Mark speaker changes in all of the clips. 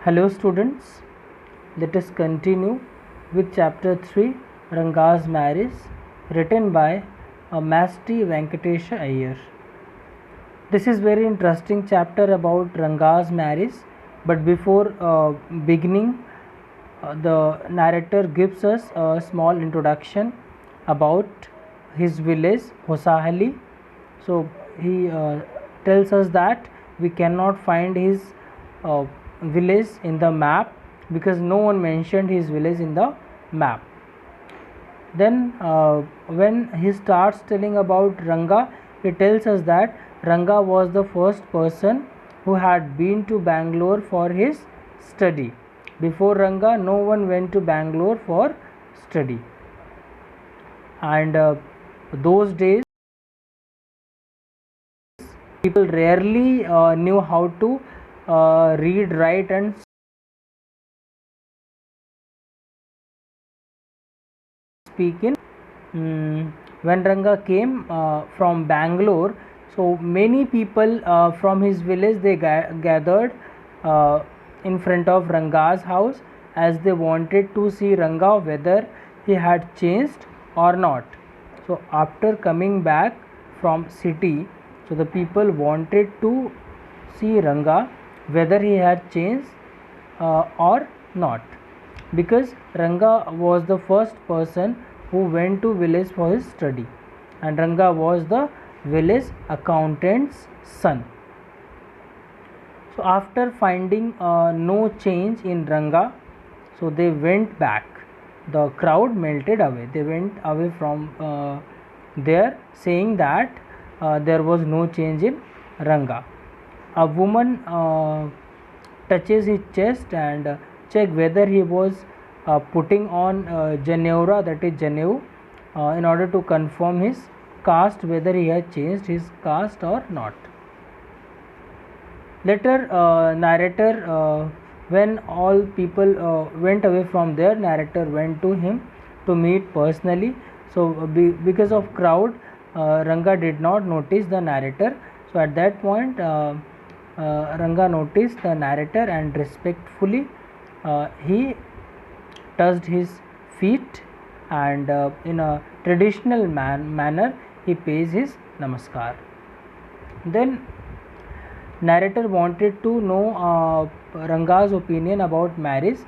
Speaker 1: Hello students, let us continue with chapter 3 Ranga's Marriage, written by Masti Venkatesha Iyer. This is very interesting chapter about Ranga's marriage, but before beginning, the narrator gives us a small introduction about his village Hosahali. So he tells us that we cannot find his uh, village in the map because no one mentioned his village in the map. Then when he starts telling about Ranga, he tells us that Ranga was the first person who had been to Bangalore for his study. Before Ranga, no one went to Bangalore for study. And those days, people rarely knew how to read, write, and speak in. When Ranga came from Bangalore, so many people from his village they gathered in front of Ranga's house as they wanted to see Ranga whether he had changed or not. So after coming back from city, so the people wanted to see Ranga whether he had changed or not, because Ranga was the first person who went to village for his study, and Ranga was the village accountant's son. So after finding no change in Ranga, so they went back. The crowd melted away. They went away from there, saying that there was no change in Ranga. A woman touches his chest and check whether he was putting on Janeura, that is Janevu, in order to confirm his caste, whether he had changed his caste or not. Later, narrator, when all people went away from there, narrator went to him to meet personally. So, because of crowd, Ranga did not notice the narrator. So, at that point, Ranga noticed the narrator and respectfully he touched his feet, and in a traditional manner he pays his namaskar. Then narrator wanted to know Ranga's opinion about marriage.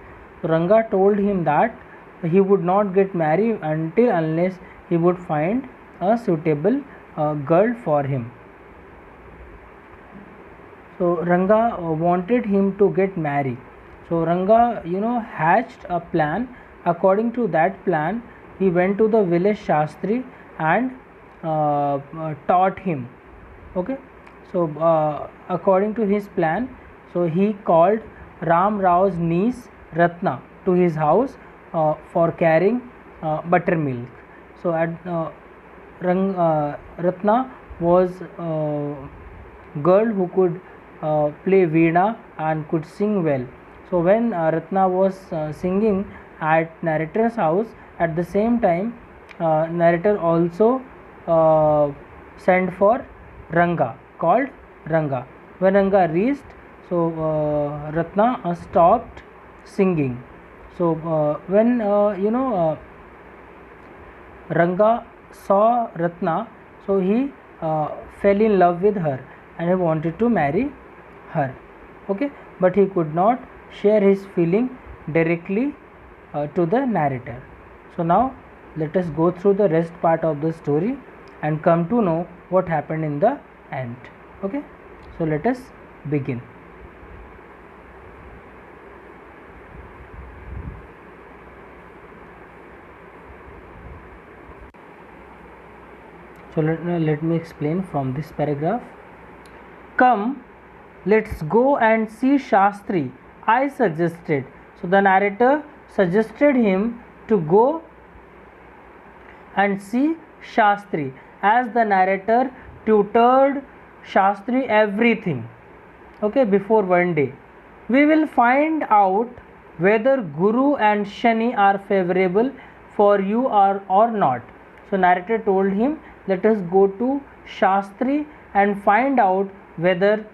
Speaker 1: Ranga told him that he would not get married unless he would find a suitable girl for him. So Ranga wanted him to get married. So Ranga, hatched a plan. According to that plan, he went to the village Shastri and taught him. Okay. So according to his plan, so he called Ram Rao's niece Ratna to his house for carrying buttermilk. So at Ratna was girl who could play veena and could sing well. So when Ratna was singing at narrator's house, at the same time narrator also sent for Ranga, called Ranga. When Ranga reached, so Ratna stopped singing. So when Ranga saw Ratna, so he fell in love with her and he wanted to marry her. Okay, but he could not share his feeling directly to the narrator. So now let us go through the rest part of the story and come to know what happened in the end. Okay, so let us begin. So let me explain from this paragraph. Come, let's go and see Shastri, I suggested. So the narrator suggested him to go and see Shastri, as the narrator tutored Shastri everything, okay, before one day. We will find out whether Guru and Shani are favorable for you or not. So narrator told him, let us go to Shastri and find out whether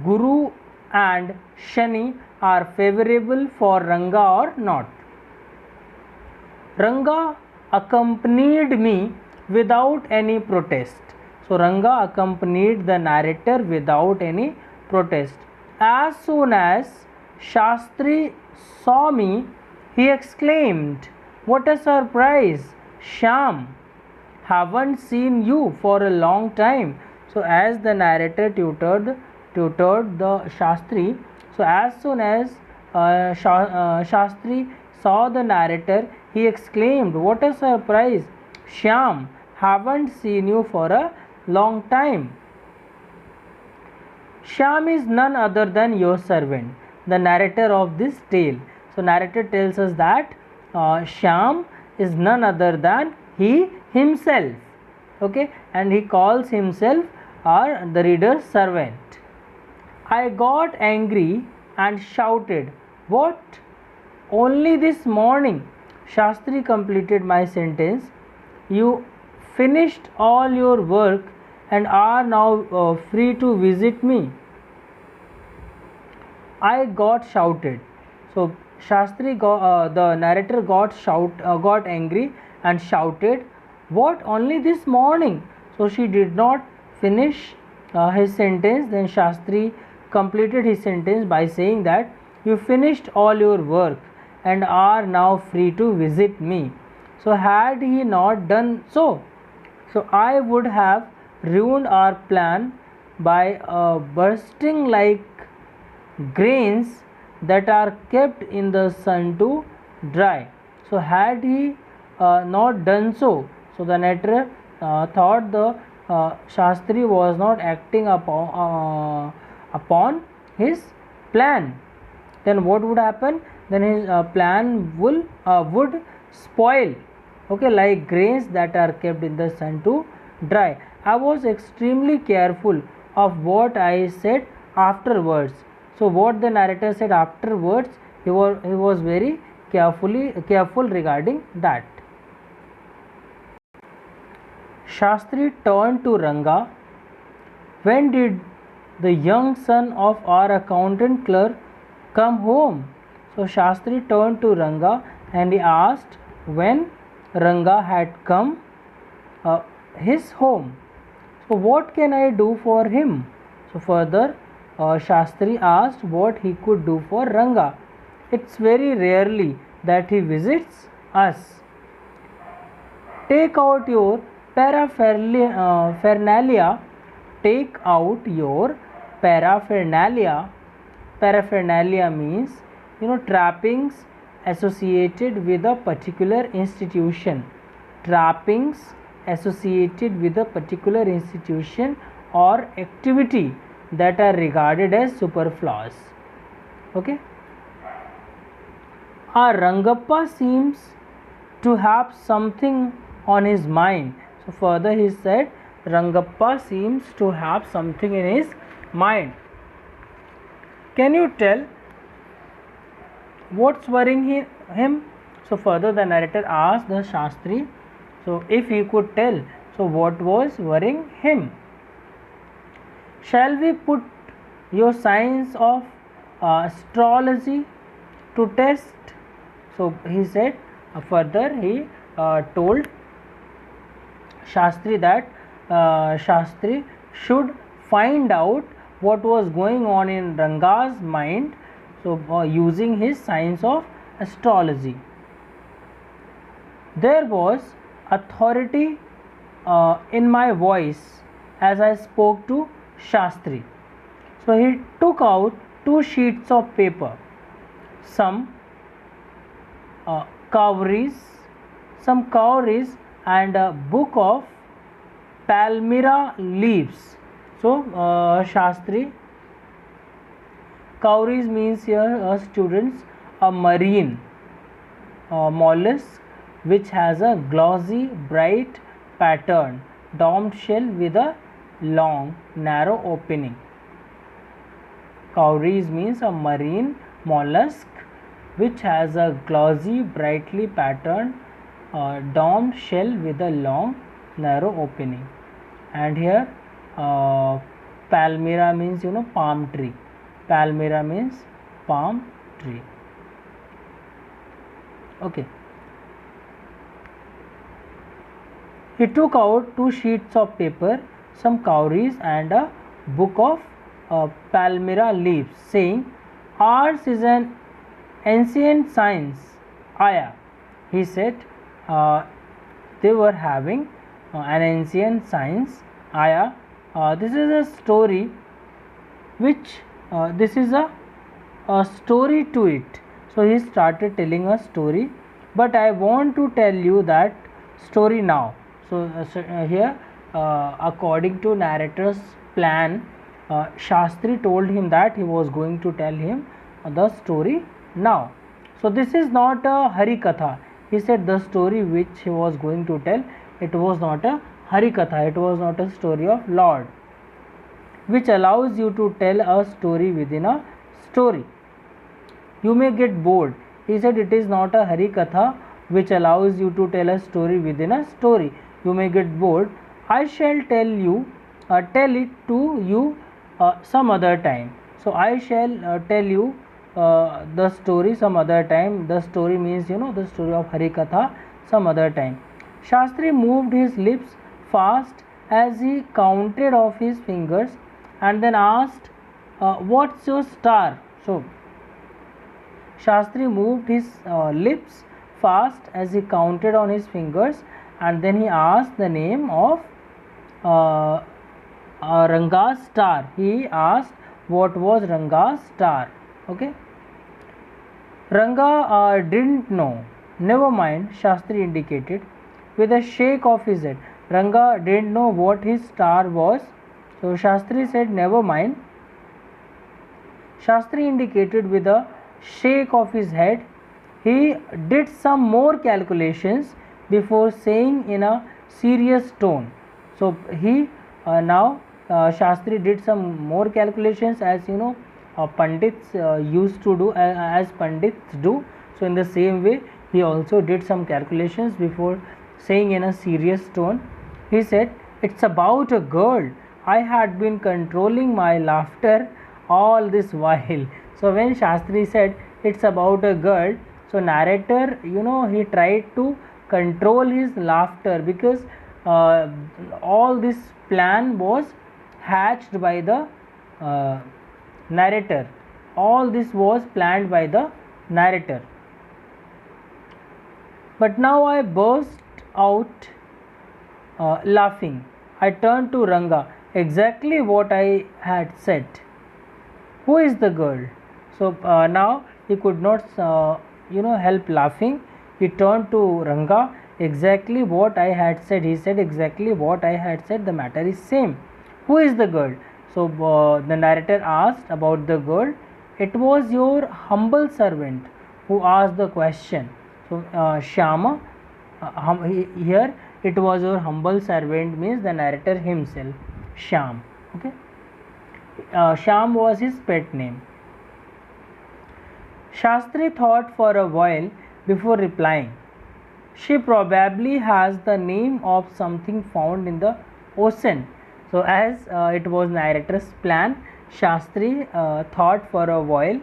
Speaker 1: Guru and Shani are favorable for Ranga or not. Ranga accompanied me without any protest. So Ranga accompanied the narrator without any protest. As soon as Shastri saw me, he exclaimed, "What a surprise, Shyam! Haven't seen you for a long time." So as the narrator tutored the Shastri, so as soon as Shastri saw the narrator, he exclaimed, "What a surprise, Shyam! Haven't seen you for a long time." Shyam is none other than your servant, the narrator of this tale. So narrator tells us that Shyam is none other than he himself. Okay, and he calls himself the reader's servant. I got angry and shouted, "What? Only this morning?" Shastri completed my sentence. "You finished all your work and are now free to visit me." I got shouted. So the narrator got angry and shouted, "What? Only this morning?" So she did not finish his sentence. Then Shastri completed his sentence by saying that you finished all your work and are now free to visit me. So had he not done so, I would have ruined our plan by bursting like grains that are kept in the sun to dry. So had he not done so, the narrator thought the Shastri was not acting upon his plan. Then what would happen? Then his plan would spoil, okay, like grains that are kept in the sun to dry. I was extremely careful of what I said afterwards. So what the narrator said afterwards, he was very careful regarding that. Shastri turned to Ranga. When did the young son of our accountant clerk come home? So Shastri turned to Ranga and he asked when Ranga had come his home. So what can I do for him? So further Shastri asked what he could do for Ranga. It's very rarely that he visits us. Take out your paraphernalia. Take out your paraphernalia. Paraphernalia means, trappings associated with a particular institution. Trappings associated with a particular institution or activity that are regarded as superfluous. Okay. Our Rangappa seems to have something on his mind. So further he said, Rangappa seems to have something in his mind. Can you tell what's worrying him? So further the narrator asked the Shastri, so if he could tell, so what was worrying him? Shall we put your science of astrology to test? So he said, further he told Shastri that Shastri should find out what was going on in Ranga's mind, so using his science of astrology. There was authority in my voice as I spoke to Shastri. So he took out 2 sheets of paper, some cowries and a book of palmyra leaves. So Shastri, cowries means here students a marine mollusk which has a glossy bright pattern domed shell with a long narrow opening. Cowries means a marine mollusk which has a glossy brightly patterned domed shell with a long narrow opening. And here palmyra means palm tree. Palmyra means palm tree. Okay. He took out 2 sheets of paper, some cowries, and a book of Palmyra leaves, saying, "Ours is an ancient science." Aya, he said, they were having an ancient science. Aya, this is a story which this is a story to it. So he started telling a story, but I want to tell you that story now. So, here according to narrator's plan, Shastri told him that he was going to tell him the story now. So this is not a Harikatha. He said the story which he was going to tell, it was not a Harikatha, it was not a story of Lord, which allows you to tell a story within a story. You may get bored. He said it is not a Harikatha which allows you to tell a story within a story. You may get bored. I shall tell it to you some other time. So I shall tell you the story some other time. The story means the story of Harikatha some other time. Shastri moved his lips fast as he counted off his fingers and then asked, "What's your star?" So Shastri moved his lips fast as he counted on his fingers and then he asked the name of Ranga's star. He asked what was Ranga's star. Okay. Ranga didn't know. Never mind, Shastri indicated with a shake of his head. Ranga didn't know what his star was. So Shastri said, "Never mind." Shastri indicated with a shake of his head. He did some more calculations before saying in a serious tone. So he now Shastri did some more calculations, as Pandits used to do, as Pandits do. So in the same way, he also did some calculations before saying in a serious tone. He said, "It's about a girl. I had been controlling my laughter all this while." So when Shastri said it's about a girl, so narrator, he tried to control his laughter because all this plan was hatched by the narrator. All this was planned by the narrator. But now I burst out laughing. I turned to Ranga. Exactly what I had said. Who is the girl? So now he could not help laughing. He turned to Ranga. Exactly what I had said. He said exactly what I had said. The matter is same. Who is the girl? So the narrator asked about the girl. It was your humble servant who asked the question. So Shyama, here it was your humble servant means the narrator himself, Shyam. Okay. Shyam was his pet name. Shastri thought for a while before replying. She probably has the name of something found in the ocean. So as it was narrator's plan, Shastri thought for a while,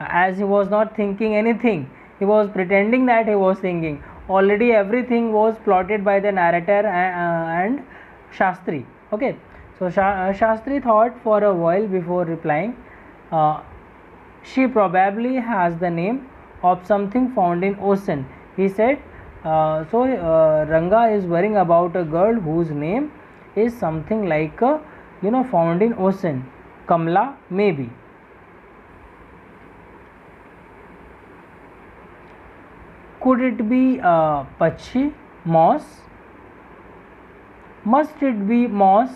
Speaker 1: as he was not thinking anything. He was pretending that he was thinking. Already everything was plotted by the narrator and Shastri. Okay. So Shastri thought for a while before replying. She probably has the name of something found in ocean. He said, Ranga is worrying about a girl whose name is something like found in ocean. Kamla, maybe. Could it be Pachi, moss? Must it be moss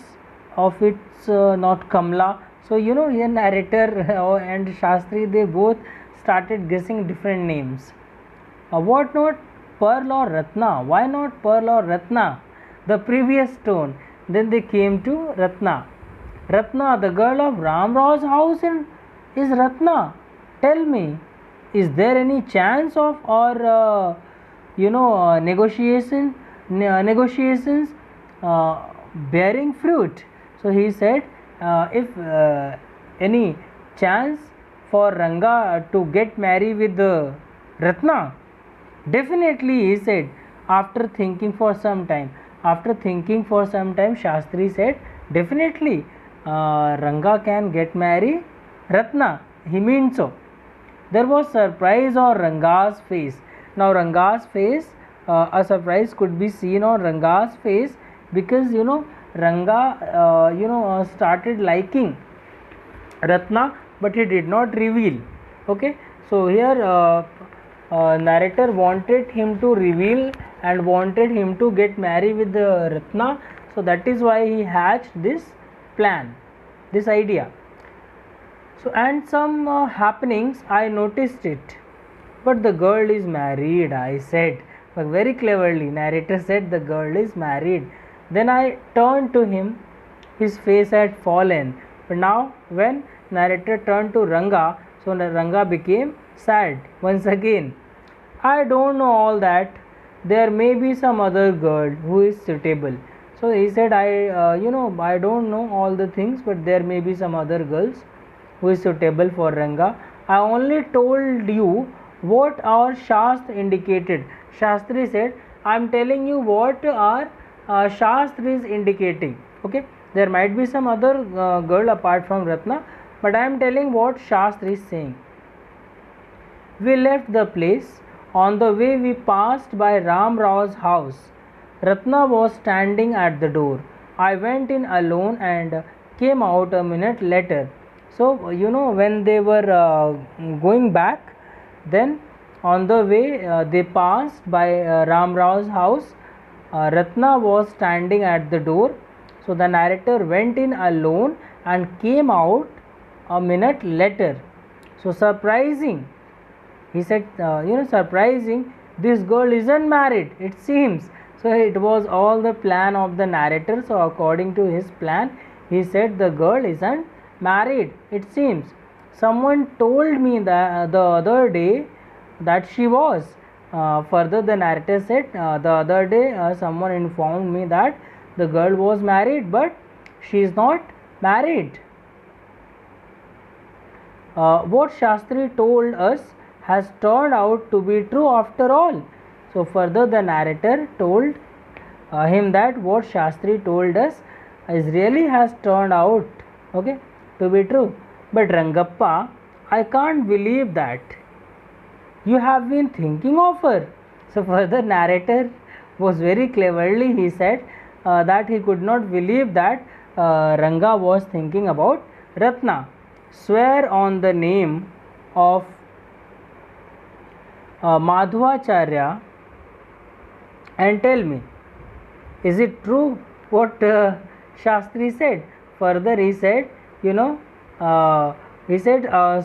Speaker 1: of it's not Kamla? So here narrator and Shastri, they both started guessing different names. What not Pearl or Ratna? Why not Pearl or Ratna? The previous tone. Then they came to Ratna. Ratna, the girl of Ramraj's house is Ratna. Tell me, is there any chance of or negotiations bearing fruit? So he said, if any chance for Ranga to get married with Ratna? Definitely, he said, after thinking for some time. After thinking for some time, Shastri said, definitely, Ranga can get married Ratna. He means so. There was surprise on Ranga's face. Now Ranga's face, a surprise could be seen on Ranga's face, because Ranga started liking Ratna, but he did not reveal. Okay, so here narrator wanted him to reveal and wanted him to get married with Ratna, so that is why he hatched this plan, this idea. So, and some happenings, I noticed it. But the girl is married, I said. But very cleverly, narrator said the girl is married. Then I turned to him. His face had fallen. But now, when narrator turned to Ranga, so Ranga became sad once again. I don't know all that. There may be some other girl who is suitable. So he said, I don't know all the things, but there may be some other girls who is suitable for Ranga. I only told you what our Shastra indicated. Shastri said, I am telling you what our Shastra is indicating. Okay, there might be some other girl apart from Ratna, but I am telling what Shastra is saying. We left the place. On the way, we passed by Ram Rao's house. Ratna was standing at the door. I went in alone and came out a minute later. So, when they were going back, then on the way they passed by Ram Rao's house. Ratna was standing at the door. So, the narrator went in alone and came out a minute later. So, surprising. He said, surprising, this girl isn't married, it seems. So, it was all the plan of the narrator. So, according to his plan, he said the girl isn't married, it seems. Someone told me that the other day that she was. Further, the narrator said, the other day someone informed me that the girl was married, but she is not married. What Shastri told us has turned out to be true after all. So further the narrator told him that what Shastri told us is really has turned out, okay, to be true. But Rangappa, I can't believe that. You have been thinking of her. So further narrator was very cleverly, he said that he could not believe that Ranga was thinking about Ratna. Swear on the name of Madhvacharya and tell me, is it true what Shastri said? Further he said,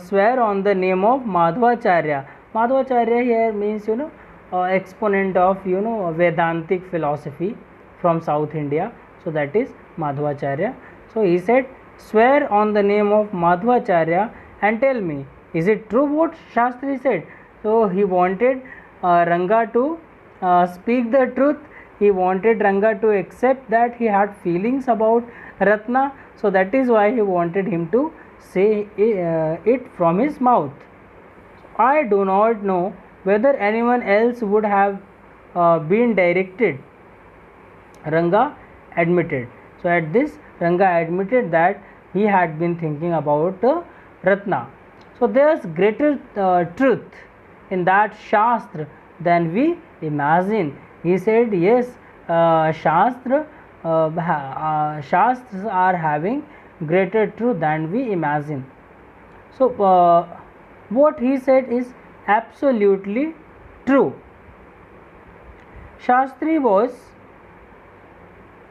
Speaker 1: swear on the name of Madhvacharya. Madhvacharya here means, exponent of, Vedantic philosophy from South India. So that is Madhvacharya. So he said, swear on the name of Madhvacharya and tell me, is it true what Shastri said? So he wanted Ranga to speak the truth. He wanted Ranga to accept that he had feelings about Ratna. So that is why he wanted him to say it from his mouth. I do not know whether anyone else would have been directed. Ranga admitted. So at this, Ranga admitted that he had been thinking about Ratna. So there's greater truth in that Shastra than we imagine. He said, yes, Shastras are having greater truth than we imagine. So what he said is absolutely true. Shastri was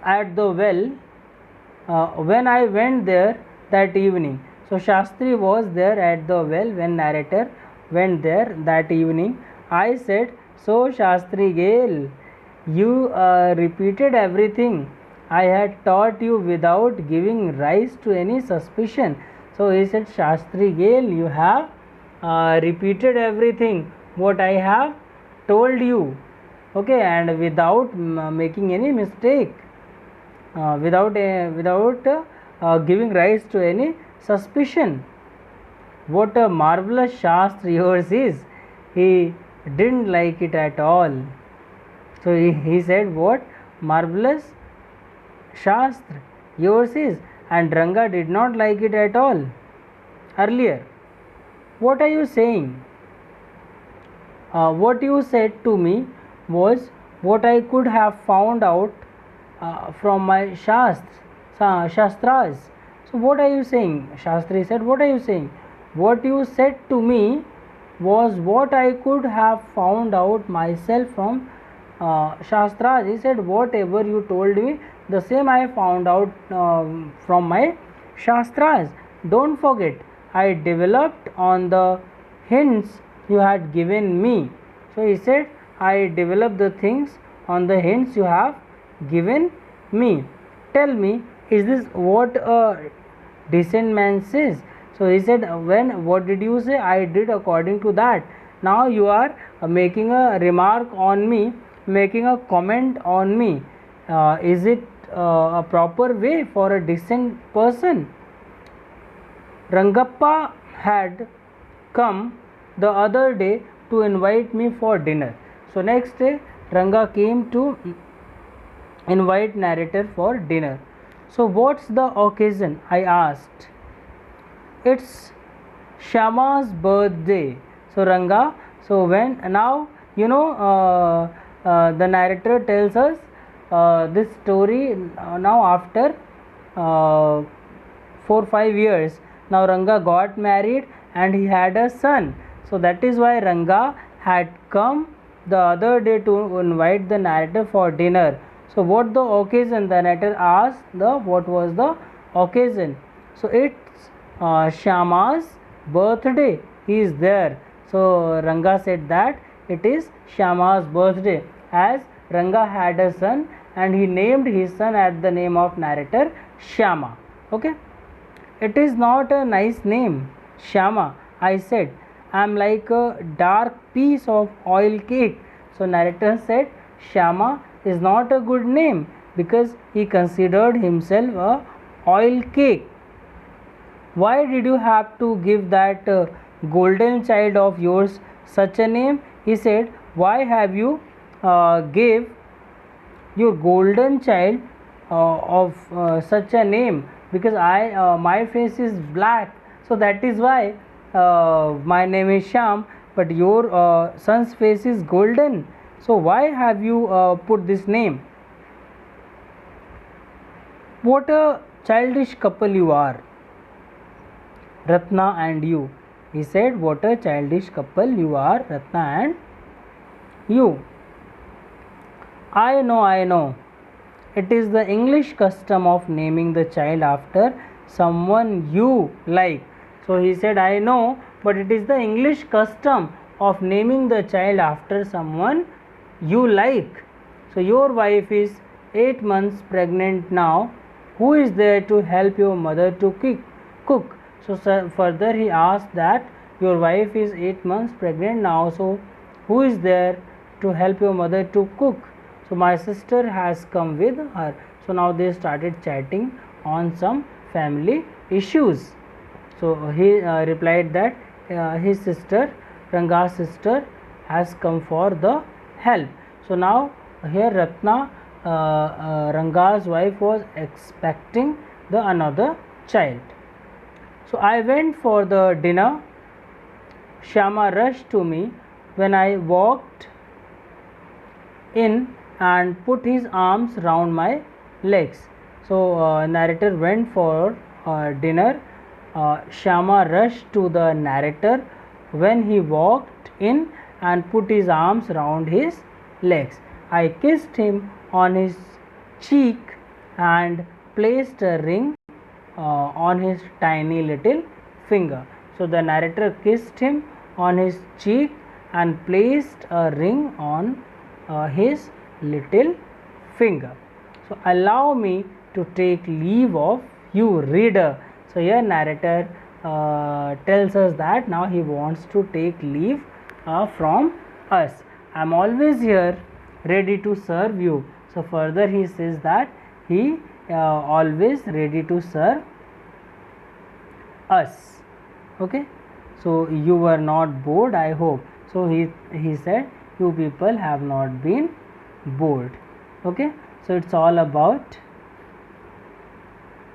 Speaker 1: at the well when I went there that evening. So Shastri was there at the well when narrator went there that evening. I said, so Shastri Gale, you repeated everything I had taught you without giving rise to any suspicion. So he said, Shastri Gale, you have repeated everything what I have told you, okay, and without making any mistake, without giving rise to any suspicion. what a marvelous Shastra yours is. He didn't like it at all. So he said, what marvelous Shastra yours is, and Ranga did not like it at all earlier. What are you saying? What you said to me was what I could have found out from my Shastras. So what are you saying? Shastri said, what are you saying? What you said to me was what I could have found out myself from Shastras. He said, whatever you told me, the same I found out from my Shastras. Don't forget, I developed on the hints you had given me. So he said, I developed the things on the hints you have given me. Tell me, is this what a decent man says? So he said, what did you say? I did according to that. Now you are making a remark on me, making a comment on me. Is it a proper way for a decent person? Rangappa had come the other day to invite me for dinner. So next day Ranga came to invite narrator for dinner. So what's the occasion? I asked. It's Shama's birthday. So Ranga, so when now the narrator tells us this story now after 4-5 years. Now Ranga got married and he had a son. So that is why Ranga had come the other day to invite the narrator for dinner. So what the occasion? The narrator asked what was the occasion. So it's Shama's birthday. He is there. So Ranga said that it is Shama's birthday, as Ranga had a son and he named his son at the name of narrator Shama. Okay. It is not a nice name, Shama, I said. I am like a dark piece of oil cake. So narrator said Shama is not a good name because he considered himself a oil cake. Why did you have to give that golden child of yours such a name? He said, why have you gave your golden child of such a name? Because my face is black, so that is why my name is Sham, but your son's face is golden. So why have you put this name? What a childish couple you are, Ratna and you. He said, what a childish couple you are, Ratna and you. I know. It is the English custom of naming the child after someone you like. So he said, I know, but it is the English custom of naming the child after someone you like. So your wife is 8 months pregnant now. Who is there to help your mother to cook? So further he asked that your wife is 8 months pregnant now. So who is there to help your mother to cook? So my sister has come with her. So now they started chatting on some family issues. So he replied that his sister, Ranga's sister, has come for the help. So now here Ratna, Ranga's wife, was expecting the another child. So I went for the dinner. Shama rushed to me when I walked in and put his arms round my legs. So narrator went for dinner. Shama rushed to the narrator when he walked in and put his arms round his legs. I kissed him on his cheek and placed a ring on his tiny little finger. So the narrator kissed him on his cheek and placed a ring on his little finger. So allow me to take leave of you, reader. So here narrator tells us that now he wants to take leave from us. I am always here ready to serve you. So further he says that he always ready to serve us. Okay. So you were not bored, I hope. So he said, you people have not been bored. Okay, so it's all about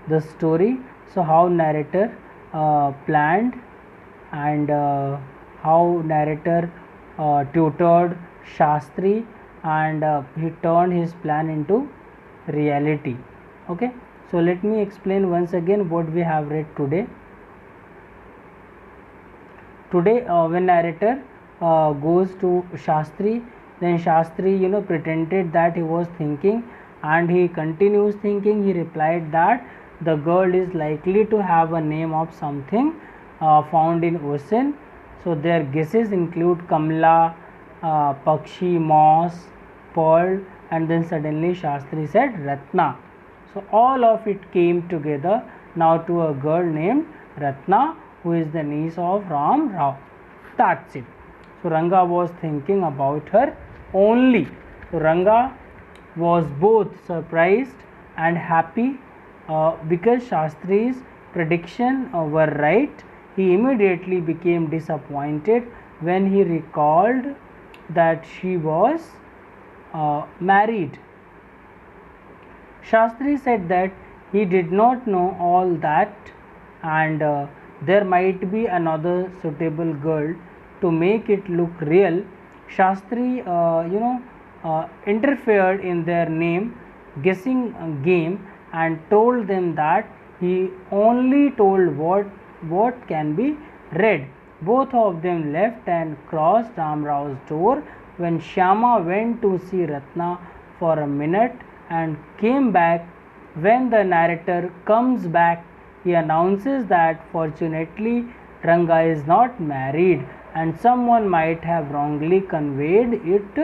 Speaker 1: the story. So how narrator planned, and how narrator tutored Shastri, and he turned his plan into reality. Okay, so let me explain once again what we have read today. Today when narrator goes to Shastri, then Shastri pretended that he was thinking, and he continues thinking. He replied that the girl is likely to have a name of something found in ocean. So their guesses include Kamla, Pakshi, Moss, Pearl, and then suddenly Shastri said Ratna. So all of it came together now to a girl named Ratna, who is the niece of Ram Rao. That's it. So Ranga was thinking about her only. So Ranga was both surprised and happy because Shastri's prediction were right. He immediately became disappointed when he recalled that she was married. Shastri said that he did not know all that, and there might be another suitable girl to make it look real. Shastri interfered in their name guessing game and told them that he only told what can be read. Both of them left and crossed Ram Rao's door. When Shyama went to see Ratna for a minute and came back, when the narrator comes back, he announces that fortunately Ranga is not married, and someone might have wrongly conveyed it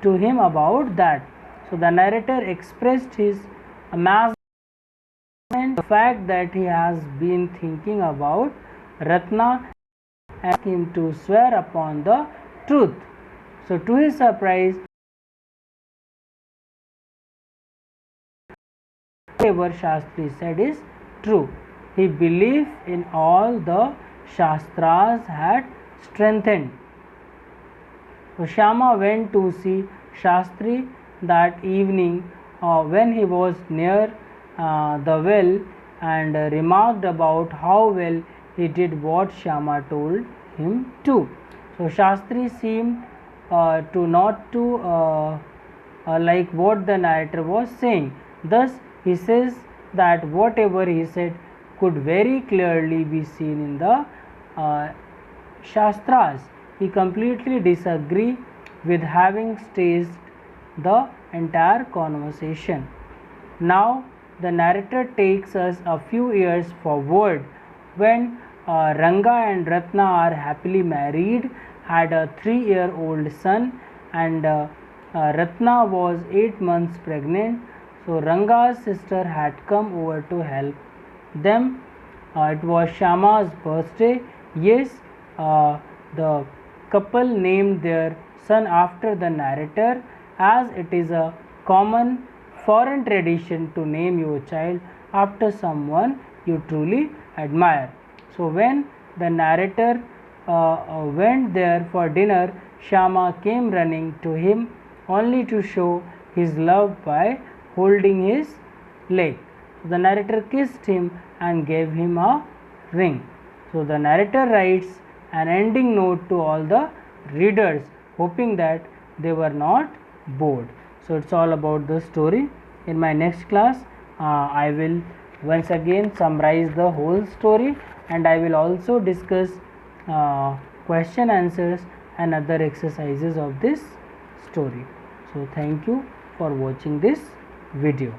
Speaker 1: to him about that. So the narrator expressed his amazement at the fact that he has been thinking about Ratna, and asked him to swear upon the truth. So to his surprise, whatever Shastri said is true. His belief in all the Shastras had strengthened. So Shyama went to see Shastri that evening when he was near the well, and remarked about how well he did what Shyama told him to. So Shastri seemed to not to like what the narrator was saying. Thus he says that whatever he said could very clearly be seen in the Shastras. He completely disagreed with having staged the entire conversation. Now the narrator takes us a few years forward when Ranga and Ratna are happily married, had a 3-year-old son, and Ratna was 8 months pregnant. So Ranga's sister had come over to help them. It was Shyama's birthday. Yes, the couple named their son after the narrator, as it is a common foreign tradition to name your child after someone you truly admire. So when the narrator went there for dinner, Shyama came running to him only to show his love by holding his leg. So the narrator kissed him and gave him a ring. So the narrator writes an ending note to all the readers, hoping that they were not bored. So it's all about the story. In my next class, I will once again summarize the whole story, and I will also discuss question answers and other exercises of this story. So thank you for watching this video.